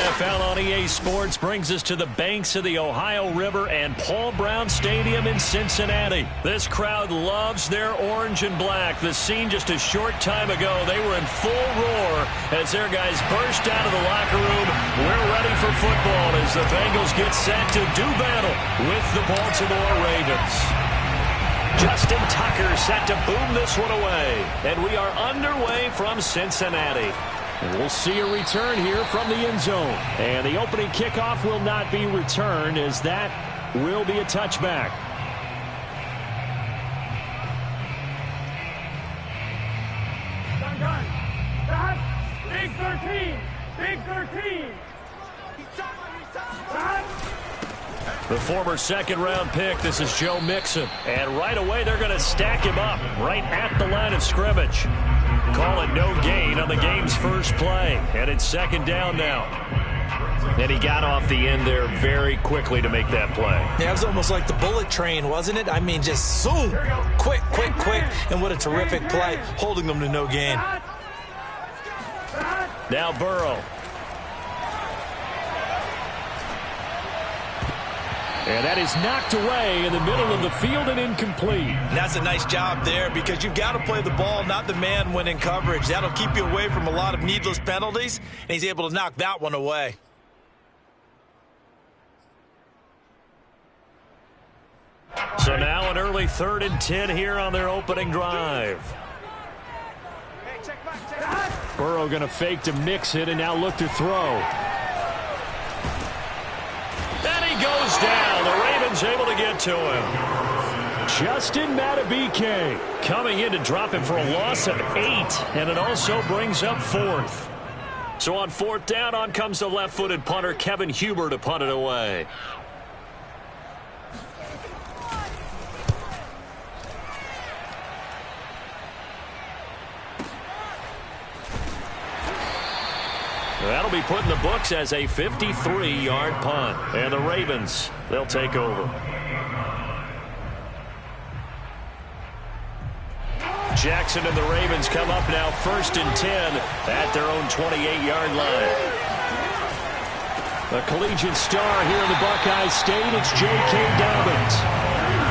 NFL on EA Sports brings us to the banks of the Ohio River and Paul Brown Stadium in Cincinnati. This crowd loves their orange and black. The scene just a short time ago, they were in full roar as their guys burst out of the locker room. We're ready for football as the Bengals get set to do battle with the Baltimore Ravens. Justin Tucker set to boom this one away. And we are underway from Cincinnati. And we'll see a return here from the end zone. And the opening kickoff will not be returned as that will be a touchback. Big 13! Big 13! The former second-round pick, this is Joe Mixon. And right away, they're going to stack him up right at the line of scrimmage. Call it no gain on the game's first play. And it's second down now. And he got off the end there very quickly to make that play. Yeah, it was almost like the bullet train, wasn't it? I mean, just zoom. Quick. And what a terrific play, holding them to no gain. Now Burrow. And that is knocked away in the middle of the field and incomplete. And that's a nice job there because you've got to play the ball, not the man when in coverage. That'll keep you away from a lot of needless penalties, and he's able to knock that one away. So now an early 3rd and 10 here on their opening drive. Burrow going to fake to mix it and now look to throw. And he goes down. The Ravens able to get to him. Justin Madubuike coming in to drop him for a loss of 8. And it also brings up 4th. So on 4th down, on comes the left-footed punter, Kevin Huber, to punt it away. That'll be put in the books as a 53-yard punt. And the Ravens, they'll take over. Jackson and the Ravens come up now 1st and 10 at their own 28-yard line. The collegiate star here in the Buckeye State, it's J.K. Dobbins.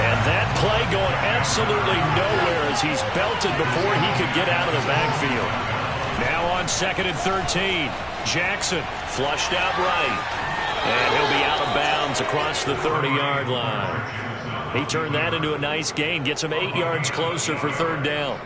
And that play going absolutely nowhere as he's belted before he could get out of the backfield. Now on 2nd and 13. Jackson flushed out right. And he'll be out of bounds across the 30-yard line. He turned that into a nice gain. Gets him 8 yards closer for 3rd down.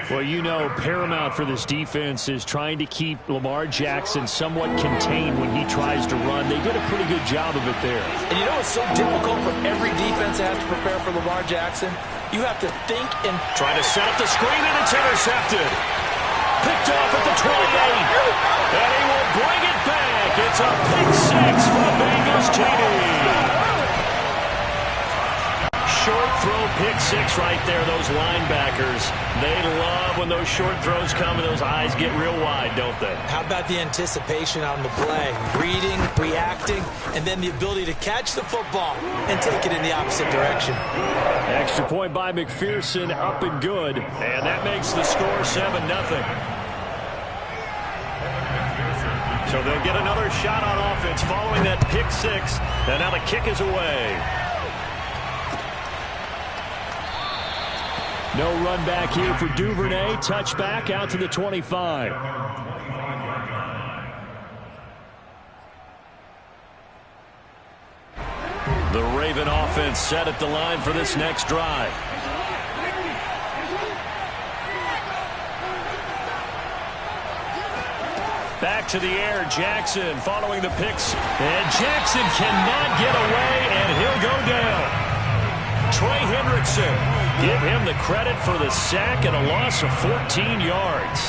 Well, you know, paramount for this defense is trying to keep Lamar Jackson somewhat contained when he tries to run. They did a pretty good job of it there. And you know it's so difficult for every defense that has to prepare for Lamar Jackson? You have to think and... Trying to set up the screen, and it's intercepted. Picked off at the 28. And he will bring it back. It's a pick 6 for the Bengals TD. Short throw, pick 6 right there. Those linebackers, they love when those short throws come and those eyes get real wide, don't they? How about the anticipation on the play? Reading, reacting, and then the ability to catch the football and take it in the opposite direction. Extra point by McPherson, up and good. And that makes the score 7-0. So they'll get another shot on offense following that pick 6. And now the kick is away. No run back here for Duvernay. Touchback out to the 25. The Raven offense set at the line for this next drive. Back to the air, Jackson following the picks. And Jackson cannot get away, and he'll go down. Trey Hendrickson, give him the credit for the sack and a loss of 14 yards.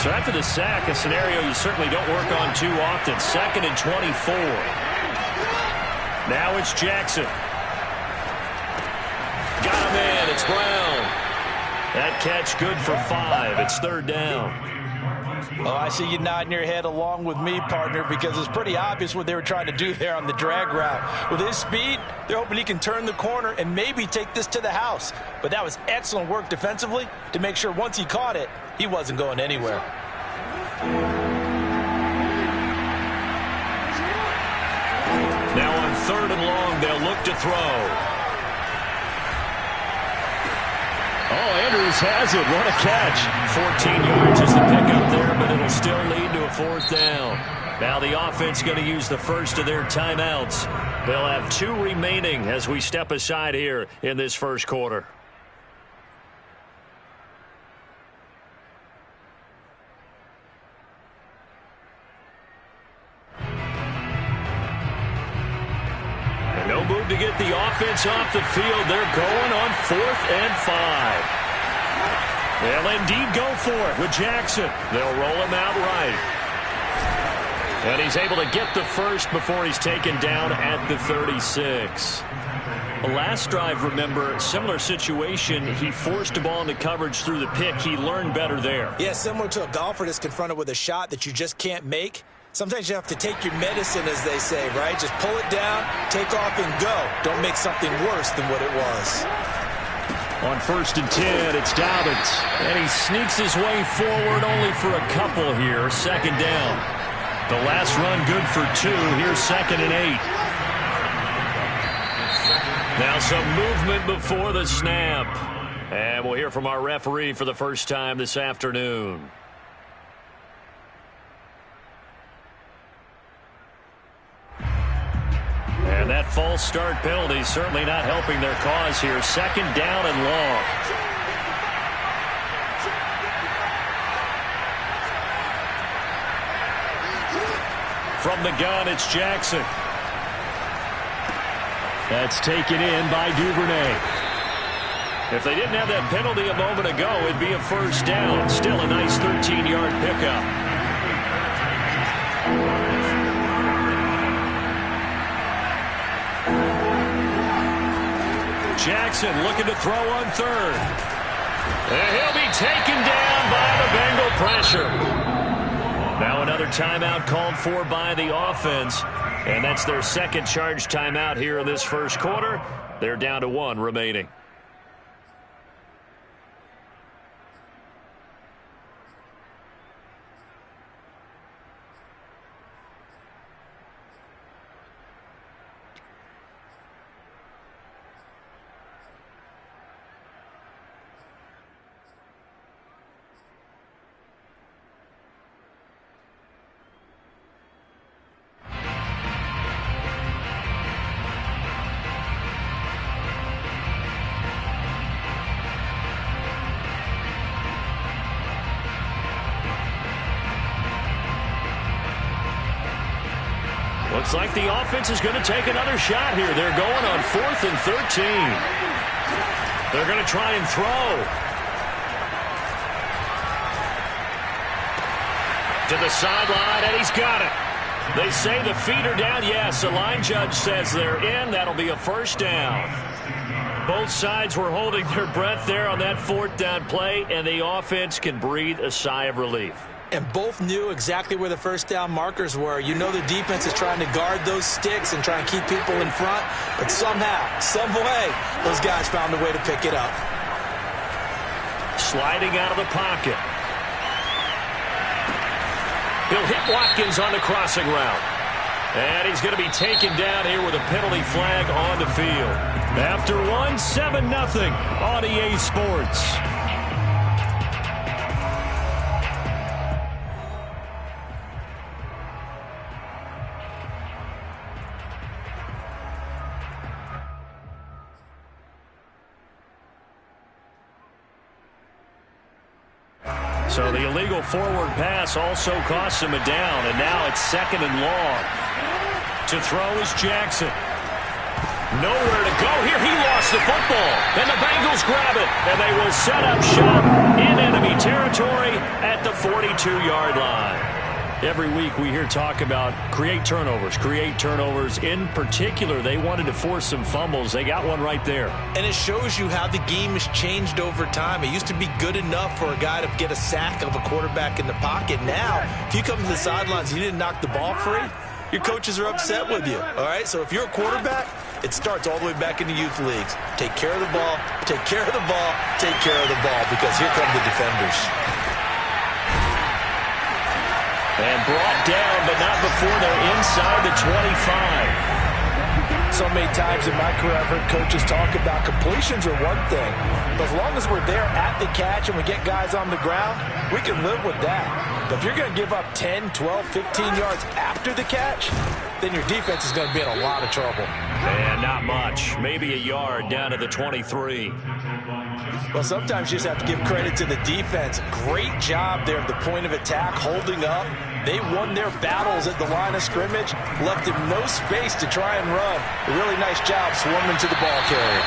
So after the sack, a scenario you certainly don't work on too often. 2nd and 24. Now it's Jackson. Got him in. It's Brown. That catch good for 5. It's 3rd down. Oh, I see you nodding your head along with me, partner, because it's pretty obvious what they were trying to do there on the drag route. With his speed, they're hoping he can turn the corner and maybe take this to the house. But that was excellent work defensively to make sure once he caught it, he wasn't going anywhere. Now on 3rd and long, they'll look to throw. Oh, Andrews has it. What a catch. 14 yards is the pickup there, but it'll still lead to a 4th down. Now the offense going to use the first of their timeouts. They'll have 2 remaining as we step aside here in this first quarter. No move to get the offense off the field. They're going on 4th and 5. They'll indeed go for it with Jackson. They'll roll him out right. And he's able to get the first before he's taken down at the 36. The last drive, remember, similar situation. He forced the ball into coverage through the pick. He learned better there. Yeah, similar to a golfer that's confronted with a shot that you just can't make. Sometimes you have to take your medicine, as they say, right? Just pull it down, take off, and go. Don't make something worse than what it was. On 1st and 10, it's Dobbins. And he sneaks his way forward only for a couple here. 2nd down. The last run good for 2. Here's 2nd and 8. Now some movement before the snap. And we'll hear from our referee for the first time this afternoon. And that false start penalty certainly not helping their cause here. 2nd down and long. From the gun, it's Jackson. That's taken in by Duvernay. If they didn't have that penalty a moment ago, it'd be a 1st down. Still a nice 13-yard pickup. Jackson looking to throw on 3rd. And he'll be taken down by the Bengal pressure. Now another timeout called for by the offense. And that's their 2nd charge timeout here in this first quarter. They're down to 1 remaining. Looks like the offense is going to take another shot here. They're going on 4th and 13. They're going to try and throw. To the sideline, and he's got it. They say the feet are down. Yes, the line judge says they're in. That'll be a 1st down. Both sides were holding their breath there on that 4th down play, and the offense can breathe a sigh of relief. And both knew exactly where the 1st down markers were. You know the defense is trying to guard those sticks and trying to keep people in front. But somehow, some way, those guys found a way to pick it up. Sliding out of the pocket. He'll hit Watkins on the crossing route. And he's going to be taken down here with a penalty flag on the field. After 1, 7-0 on EA Sports. So the illegal forward pass also costs him a down, and now it's 2nd and long. To throw is Jackson. Nowhere to go here. He lost the football, and the Bengals grab it, and they will set up shop in enemy territory at the 42-yard line. Every week we hear talk about create turnovers. In particular, they wanted to force some fumbles. They got one right there. And it shows you how the game has changed over time. It used to be good enough for a guy to get a sack of a quarterback in the pocket. Now, if you come to the sidelines and you didn't knock the ball free, your coaches are upset with you. All right, so if you're a quarterback, it starts all the way back in the youth leagues. Take care of the ball, take care of the ball, take care of the ball, because here come the defenders. And brought down, but not before they're inside the 25. So many times in my career, I've heard coaches talk about completions are one thing. But as long as we're there at the catch and we get guys on the ground, we can live with that. But if you're going to give up 10, 12, 15 yards after the catch, then your defense is going to be in a lot of trouble. And not much. Maybe a yard down to the 23. Well, sometimes you just have to give credit to the defense. Great job there at the point of attack, holding up. They won their battles at the line of scrimmage, left him no space to try and run. A really nice job swarming to the ball carrier.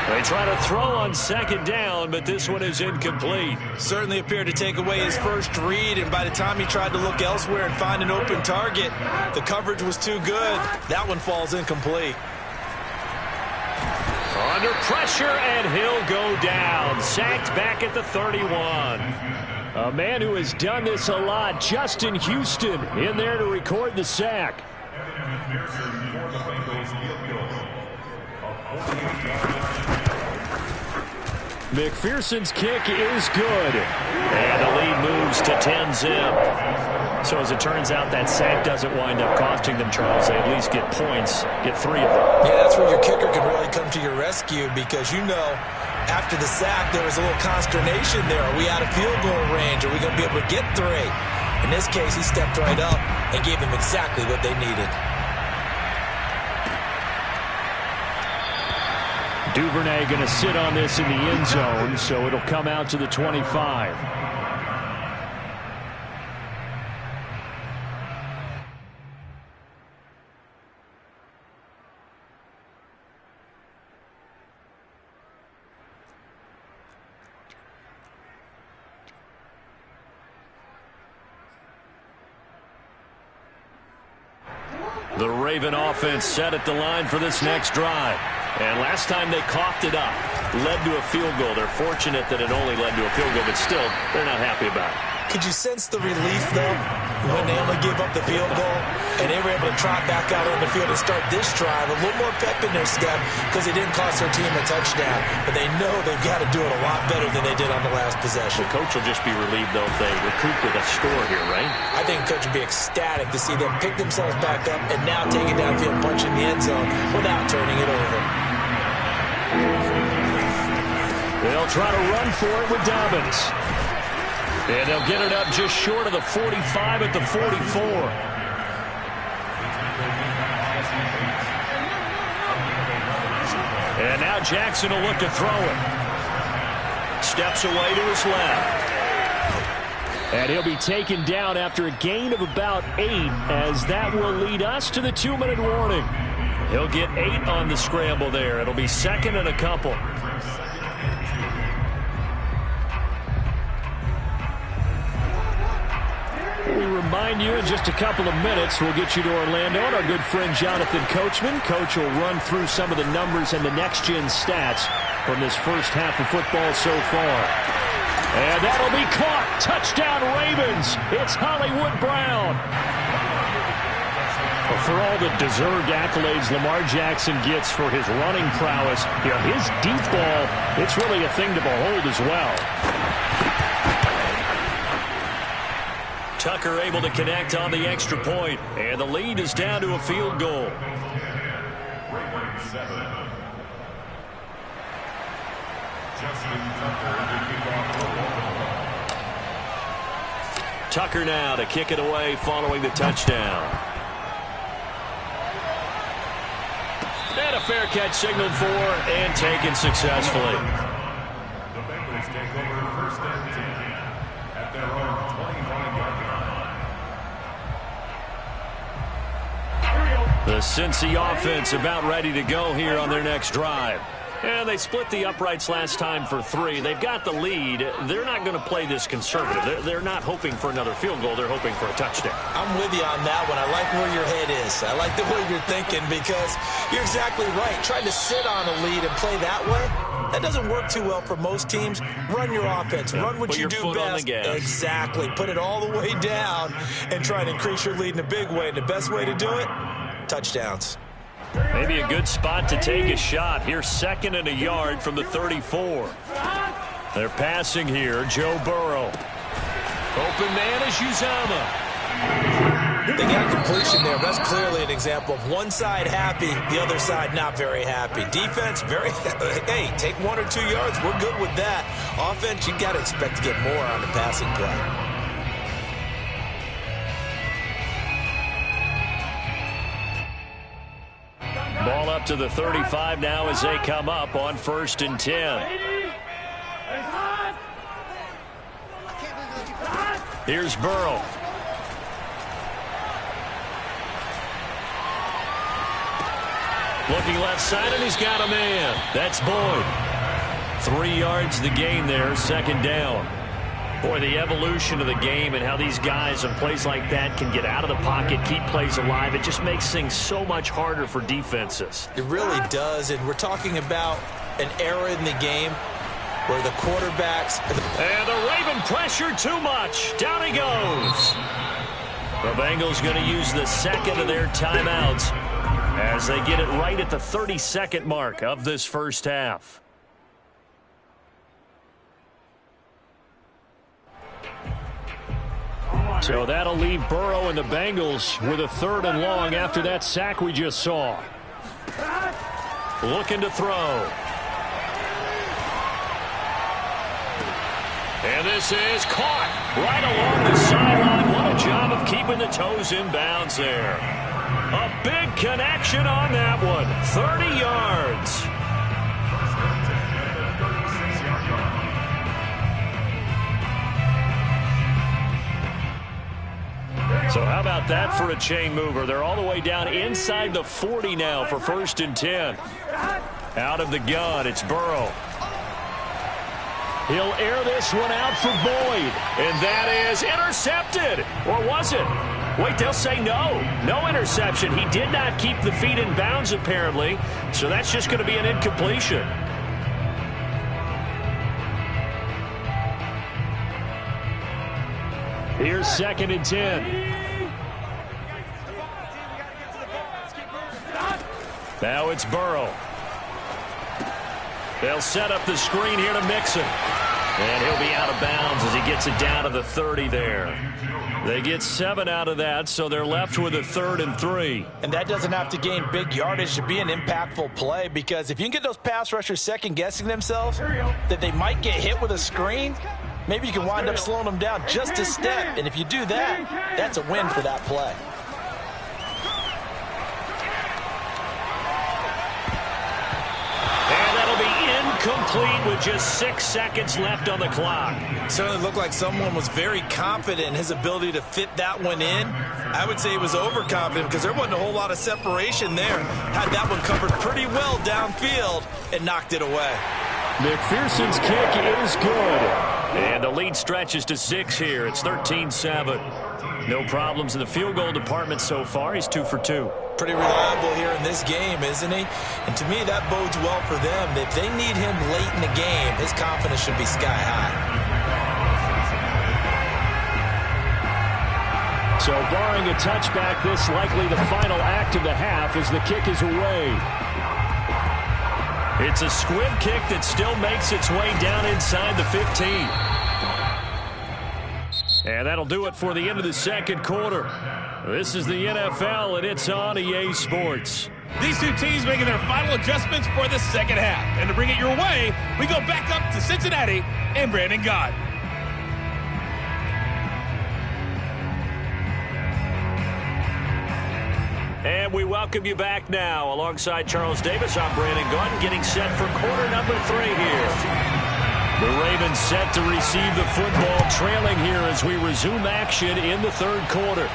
They try to throw on second down, but this one is incomplete. Certainly appeared to take away his first read, and by the time he tried to look elsewhere and find an open target, the coverage was too good. That one falls incomplete. Under pressure, and he'll go down. Sacked back at the 31. A man who has done this a lot, Justin Houston, in there to record the sack. McPherson's kick is good. And the lead moves to 10-zip. So as it turns out, that sack doesn't wind up costing them, Charles. They at least get points, get 3 of them. Yeah, that's where your kicker can really come to your rescue, because you know after the sack there was a little consternation there. Are we out of field goal range? Are we going to be able to get 3? In this case, he stepped right up and gave them exactly what they needed. Duvernay going to sit on this in the end zone, so it'll come out to the 25. The Raven offense set at the line for this next drive. And last time they coughed it up, led to a field goal. They're fortunate that it only led to a field goal, but still, they're not happy about it. Could you sense the relief, though, when they only gave up the field goal and they were able to trot back out on the field and start this drive? A little more pep in their step because they didn't cost their team a touchdown. But they know they've got to do it a lot better than they did on the last possession. The coach will just be relieved, though, if they recoup with a score here, right? I think the coach would be ecstatic to see them pick themselves back up and now take it downfield, punch in the end zone without turning it over. They'll try to run for it with Dobbins. And they'll get it up just short of the 45 at the 44. And now Jackson will look to throw it. Steps away to his left. And he'll be taken down after a gain of about 8, as that will lead us to the 2-minute warning. He'll get 8 on the scramble there. It'll be 2nd and a couple. We remind you in just a couple of minutes, we'll get you to Orlando and our good friend Jonathan Coachman. Coach will run through some of the numbers and the next-gen stats from this first half of football so far. And that'll be caught. Touchdown, Ravens. It's Hollywood Brown. Well, for all the deserved accolades Lamar Jackson gets for his running prowess, you know, his deep ball, it's really a thing to behold as well. Tucker able to connect on the extra point, and the lead is down to a field goal. Tucker now to kick it away following the touchdown. And a fair catch signaled for and taken successfully. The Bengals take over 1st and 10 at their own 25-yard line. The Cincy offense about ready to go here on their next drive. And they split the uprights last time for 3. They've got the lead. They're not going to play this conservative. They're not hoping for another field goal. They're hoping for a touchdown. I'm with you on that one. I like where your head is. I like the way you're thinking because you're exactly right. Trying to sit on a lead and play that way, that doesn't work too well for most teams. Run your offense. Run what you do best. Exactly. Put it all the way down and try to increase your lead in a big way. And the best way to do it, touchdowns. Maybe a good spot to take a shot. Here's 2nd and a yard from the 34. They're passing here. Joe Burrow. Open man is Uzama. They got completion there. That's clearly an example of one side happy, the other side not very happy. Defense, hey, take 1 or 2 yards. We're good with that. Offense, you got to expect to get more on the passing play. Ball up to the 35 now as they come up on 1st and 10. Here's Burrow. Looking left side, and he's got a man. That's Boyd. 3 yards the gain there, 2nd down. Boy, the evolution of the game and how these guys in plays like that can get out of the pocket, keep plays alive, it just makes things so much harder for defenses. It really does, and we're talking about an era in the game where the quarterbacks... And the Raven pressure too much. Down he goes. The Bengals going to use the 2nd of their timeouts as they get it right at the 32nd mark of this first half. So that'll leave Burrow and the Bengals with a 3rd and long after that sack we just saw. Looking to throw. And this is caught right along the sideline. What a job of keeping the toes in bounds there. A big connection on that one. 30 yards. So how about that for a chain mover? They're all the way down inside the 40 now for 1st and 10. Out of the gun, it's Burrow. He'll air this one out for Boyd. And that is intercepted. Or was it? Wait, they'll say no. No interception. He did not keep the feet in bounds, apparently. So that's just going to be an incompletion. Here's 2nd and 10. Now it's Burrow. They'll set up the screen here to Mixon. And he'll be out of bounds as he gets it down to the 30 there. They get 7 out of that, so they're left with a 3rd and 3. And that doesn't have to gain big yardage to be an impactful play, because if you can get those pass rushers second-guessing themselves that they might get hit with a screen, maybe you can wind up slowing them down just a step. And if you do that, that's a win for that play. Complete with just 6 seconds left on the clock. Certainly looked like someone was very confident in his ability to fit that one in. I would say he was overconfident because there wasn't a whole lot of separation there. Had that one covered pretty well downfield and knocked it away. McPherson's kick is good. And the lead stretches to 6 here. It's 13-7. No problems in the field goal department so far. He's 2 for 2. Pretty reliable here in this game, isn't he? And to me, that bodes well for them. If they need him late in the game, his confidence should be sky high. So barring a touchback, this likely the final act of the half as the kick is away. It's a squib kick that still makes its way down inside the 15. And that'll do it for the end of the second quarter. This is the NFL, and it's on EA Sports. These two teams making their final adjustments for the second half. And to bring it your way, we go back up to Cincinnati and Brandon Gott. And we welcome you back now. Alongside Charles Davis, I'm Brandon Gott, getting set for quarter number 3 here. The Ravens set to receive the football, trailing here as we resume action in the third quarter.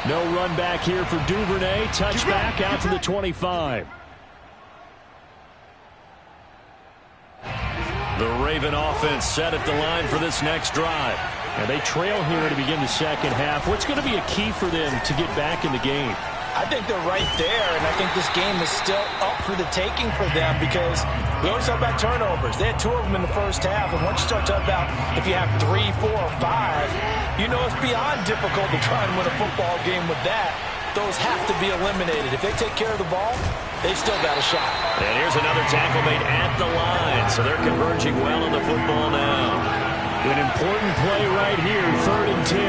No run back here for Duvernay. Touchback out to the 25. The Raven offense set at the line for this next drive. And they trail here to begin the second half. What's going to be a key for them to get back in the game? I think they're right there, and I think this game is still up for the taking for them because we always talk about turnovers. They had 2 of them in the first half, and once you start talking about if you have 3, 4, or 5, you know it's beyond difficult to try and win a football game with that. Those have to be eliminated. If they take care of the ball, they've still got a shot. And here's another tackle made at the line, so they're converging well on the football now. An important play right here, 3rd and 10.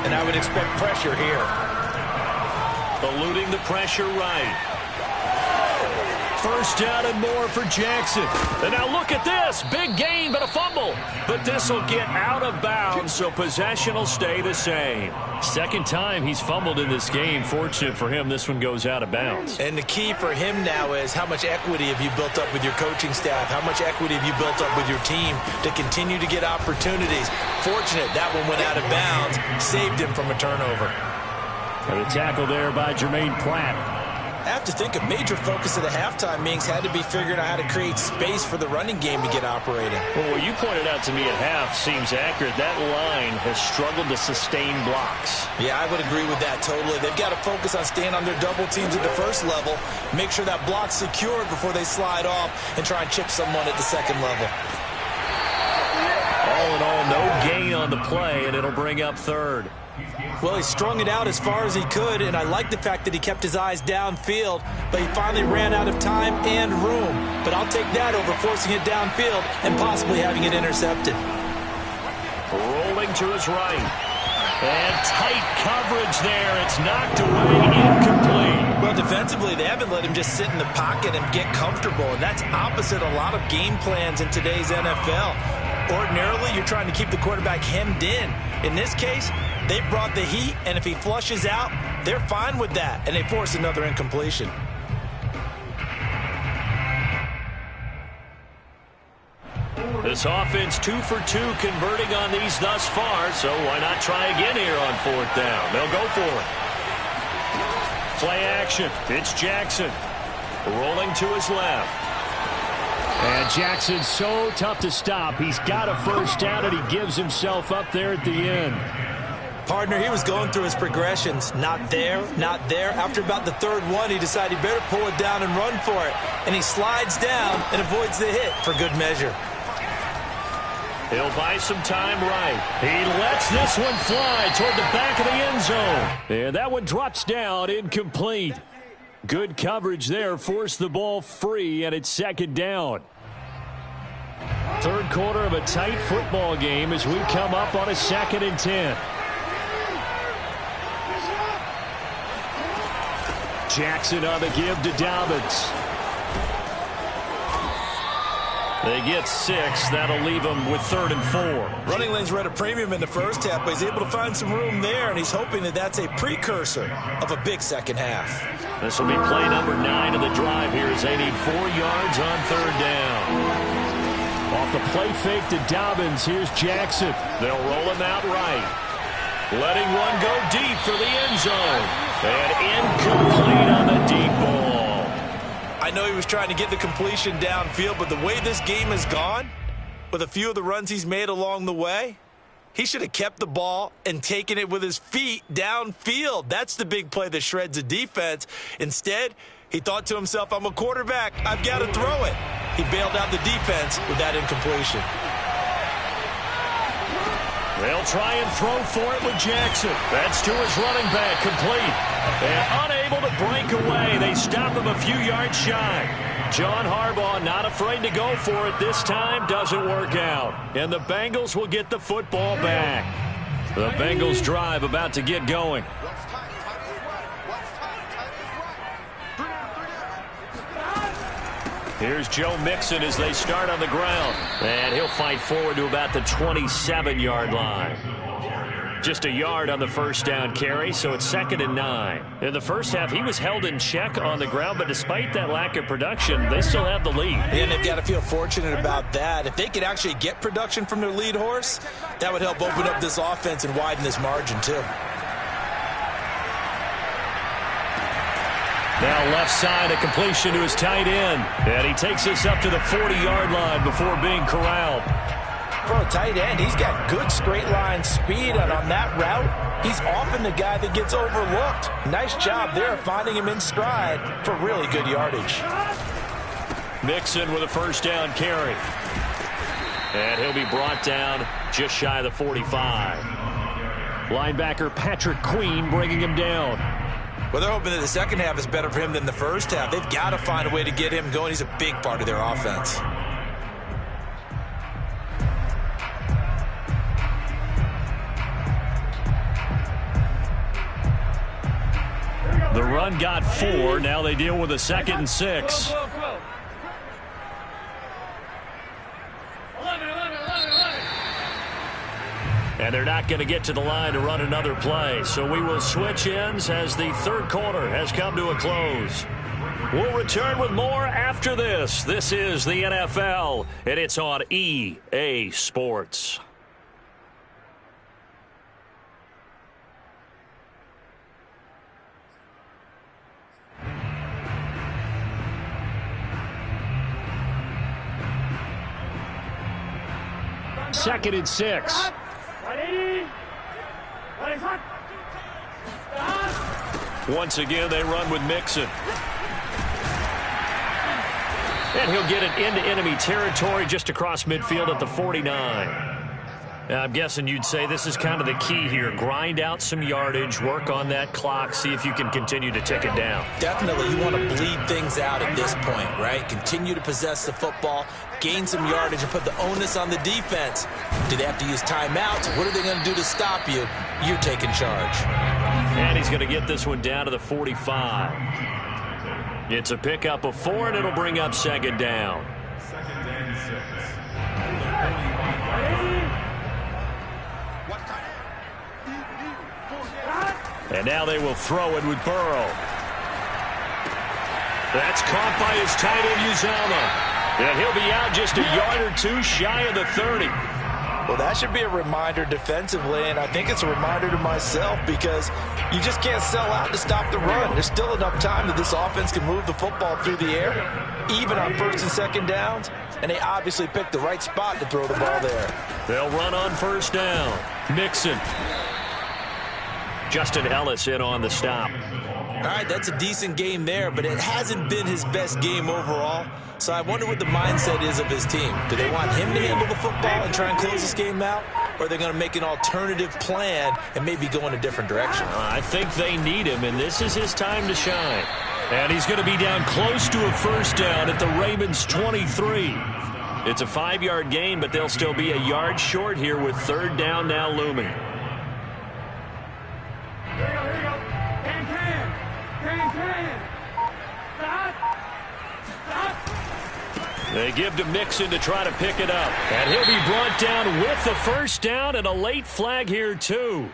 And I would expect pressure here. Eluding the pressure right. First down and more for Jackson. And now look at this. Big gain, but a fumble. But this will get out of bounds, so possession will stay the same. Second time he's fumbled in this game. Fortunate for him, this one goes out of bounds. And the key for him now is how much equity have you built up with your coaching staff? How much equity have you built up with your team to continue to get opportunities? Fortunate that one went out of bounds, saved him from a turnover. And a tackle there by Jermaine Pratt. I have to think a major focus of the halftime meetings had to be figuring out how to create space for the running game to get operating. Well, what you pointed out to me at half seems accurate. That line has struggled to sustain blocks. Yeah, I would agree with that totally. They've got to focus on staying on their double teams at the first level, make sure that block's secured before they slide off and try and chip someone at the second level. All in all, no gain on the play, and it'll bring up 3rd. Well, he strung it out as far as he could, and I like the fact that he kept his eyes downfield, but he finally ran out of time and room. But I'll take that over forcing it downfield and possibly having it intercepted. Rolling to his right. And tight coverage there. It's knocked away, incomplete. Well, defensively, they haven't let him just sit in the pocket and get comfortable, and that's opposite a lot of game plans in today's NFL. Ordinarily, you're trying to keep the quarterback hemmed in. In this case, they brought the heat, and if he flushes out, they're fine with that, and they force another incompletion. This offense 2 for 2 converting on these thus far, so why not try again here on 4th down? They'll go for it. Play action. It's Jackson. Rolling to his left. And Jackson's so tough to stop. He's got a first down, and he gives himself up there at the end. Partner, he was going through his progressions. Not there, not there. After about the 3rd one, he decided he better pull it down and run for it. And he slides down and avoids the hit for good measure. He'll buy some time right. He lets this one fly toward the back of the end zone. And that one drops down, incomplete. Good coverage there, forced the ball free, and it's 2nd down. 3rd quarter of a tight football game as we come up on a 2nd and 10. Jackson on the give to Dobbins. They get 6. That'll leave them with 3rd and 4. Running lanes were at a premium in the first half, but he's able to find some room there, and he's hoping that that's a precursor of a big second half. This will be play number 9 of the drive here as they need 4 yards on 3rd down. Off the play fake to Dobbins, here's Jackson. They'll roll him out right. Letting one go deep for the end zone. And incomplete on the deep ball. I know he was trying to get the completion downfield, but the way this game has gone, with a few of the runs he's made along the way, he should have kept the ball and taken it with his feet downfield. That's the big play that shreds a defense. Instead, he thought to himself, I'm a quarterback. I've got to throw it. He bailed out the defense with that incompletion. They'll try and throw for it with Jackson. That's to his running back, complete. And unable to break away. They stop him a few yards shy. John Harbaugh not afraid to go for it this time. Doesn't work out. And the Bengals will get the football back. The Bengals drive about to get going. Here's Joe Mixon as they start on the ground. And he'll fight forward to about the 27-yard line. Just a yard on the first down carry, so it's 2nd and 9. In the first half, he was held in check on the ground, but despite that lack of production, they still have the lead. And they've got to feel fortunate about that. If they could actually get production from their lead horse, that would help open up this offense and widen this margin, too. Now left side, a completion to his tight end. And he takes this up to the 40-yard line before being corralled. For a tight end, he's got good straight line speed, and on that route, he's often the guy that gets overlooked. Nice job there finding him in stride for really good yardage. Mixon with a first down carry. And he'll be brought down just shy of the 45. Linebacker Patrick Queen bringing him down. Well, they're hoping that the second half is better for him than the first half. They've got to find a way to get him going. He's a big part of their offense. The run got 4. Now they deal with a 2nd and 6. And they're not going to get to the line to run another play. So we will switch ends as the third quarter has come to a close. We'll return with more after this. This is the NFL, and it's on EA Sports. Second and 6. Once again, they run with Mixon. And he'll get it into enemy territory just across midfield at the 49. Now, I'm guessing you'd say this is kind of the key here. Grind out some yardage, work on that clock, see if you can continue to tick it down. Definitely, you want to bleed things out at this point, right? Continue to possess the football, gain some yardage, and put the onus on the defense. Do they have to use timeouts? What are they going to do to stop you? You're taking charge. And he's going to get this one down to the 45. It's a pickup of 4, and it'll bring up 2nd down. And now they will throw it with Burrow. That's caught by his tight end, Uzama. And he'll be out just a yard or 2 shy of the 30. Well, that should be a reminder defensively, and I think it's a reminder to myself because you just can't sell out to stop the run. There's still enough time that this offense can move the football through the air, even on 1st and 2nd downs, and they obviously picked the right spot to throw the ball there. They'll run on 1st down. Mixon. Justin Ellis in on the stop. All right, that's a decent game there, but it hasn't been his best game overall. So I wonder what the mindset is of his team. Do they want him to handle the football and try and close this game out? Or are they going to make an alternative plan and maybe go in a different direction? I think they need him, and this is his time to shine. And he's going to be down close to a 1st down at the Ravens' 23. It's a 5-yard gain, but they'll still be a yard short here with 3rd down now looming. They give to Mixon to try to pick it up. And he'll be brought down with the 1st down and a late flag here, too.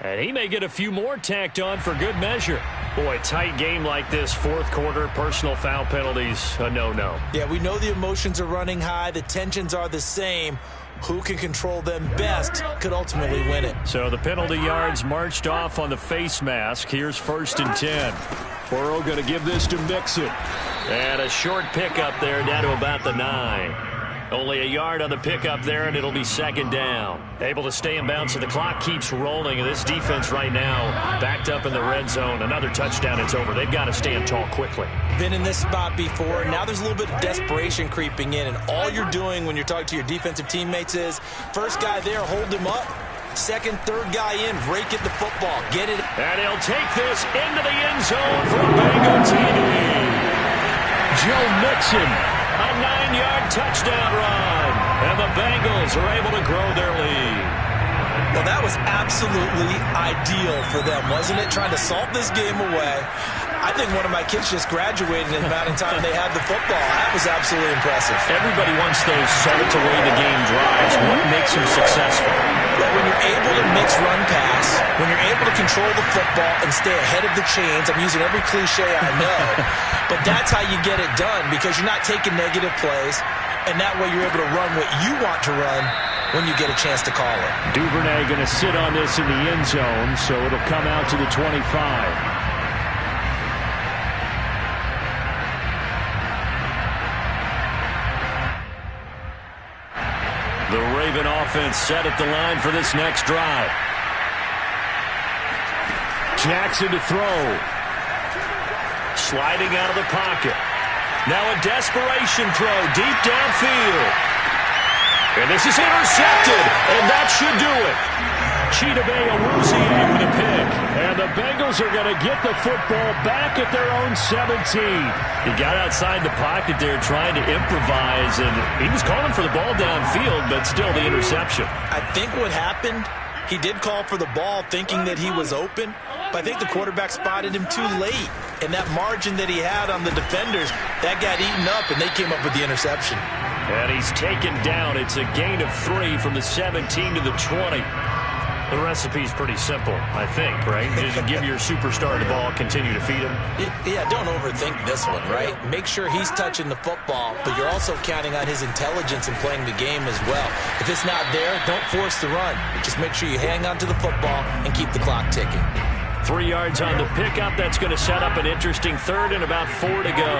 And he may get a few more tacked on for good measure. Boy, tight game like this, 4th quarter, personal foul penalties, a no-no. Yeah, we know the emotions are running high. The tensions are the same. Who can control them best could ultimately win it. So the penalty yards marched off on the face mask. Here's 1st and 10. Burrow going to give this to Mixon. And a short pickup there down to about the 9. Only a yard on the pickup there, and it'll be 2nd down. Able to stay in bounds, so the clock keeps rolling. And this defense right now backed up in the red zone. Another touchdown, it's over. They've got to stand tall quickly. Been in this spot before. Now there's a little bit of desperation creeping in. And all you're doing when you're talking to your defensive teammates is, first guy there, hold him up. 2nd, 3rd guy in, break it the football. Get it. And he'll take this into the end zone for a Bengal TD. Joe Mixon, a 9-yard touchdown run. And the Bengals are able to grow their lead. Well, that was absolutely ideal for them, wasn't it? Trying to salt this game away. I think one of my kids just graduated in the amount of time they had the football. That was absolutely impressive. Everybody wants those salt-away-the-game drives. What makes them successful? Well, when you're able to mix run-pass, when you're able to control the football and stay ahead of the chains, I'm using every cliche I know, but that's how you get it done because you're not taking negative plays, and that way you're able to run what you want to run when you get a chance to call it. Duvernay going to sit on this in the end zone, so it'll come out to the 25. The Raven offense set at the line for this next drive. Jackson to throw. Sliding out of the pocket. Now a desperation throw deep downfield. And this is intercepted, and that should do it. Chidobe Awuzie with a pick. And the Bengals are going to get the football back at their own 17. He got outside the pocket there trying to improvise, and he was calling for the ball downfield, but still the interception. I think what happened, he did call for the ball thinking that he was open, but I think the quarterback spotted him too late. And that margin that he had on the defenders, that got eaten up, and they came up with the interception. And he's taken down. It's a gain of 3 from the 17 to the 20. The recipe's pretty simple, I think, right? Just give your superstar the ball, continue to feed him. Yeah, don't overthink this one, right? Make sure he's touching the football, but you're also counting on his intelligence in playing the game as well. If it's not there, don't force the run. Just make sure you hang on to the football and keep the clock ticking. 3 yards on the pickup. That's going to set up an interesting third and about 4 to go.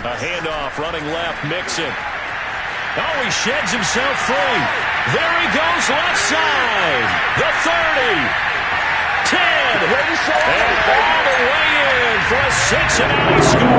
A handoff, running left, Mixon. Oh, he sheds himself free. There he goes, left side. The 30. 10. And all the way in for a Cincinnati score.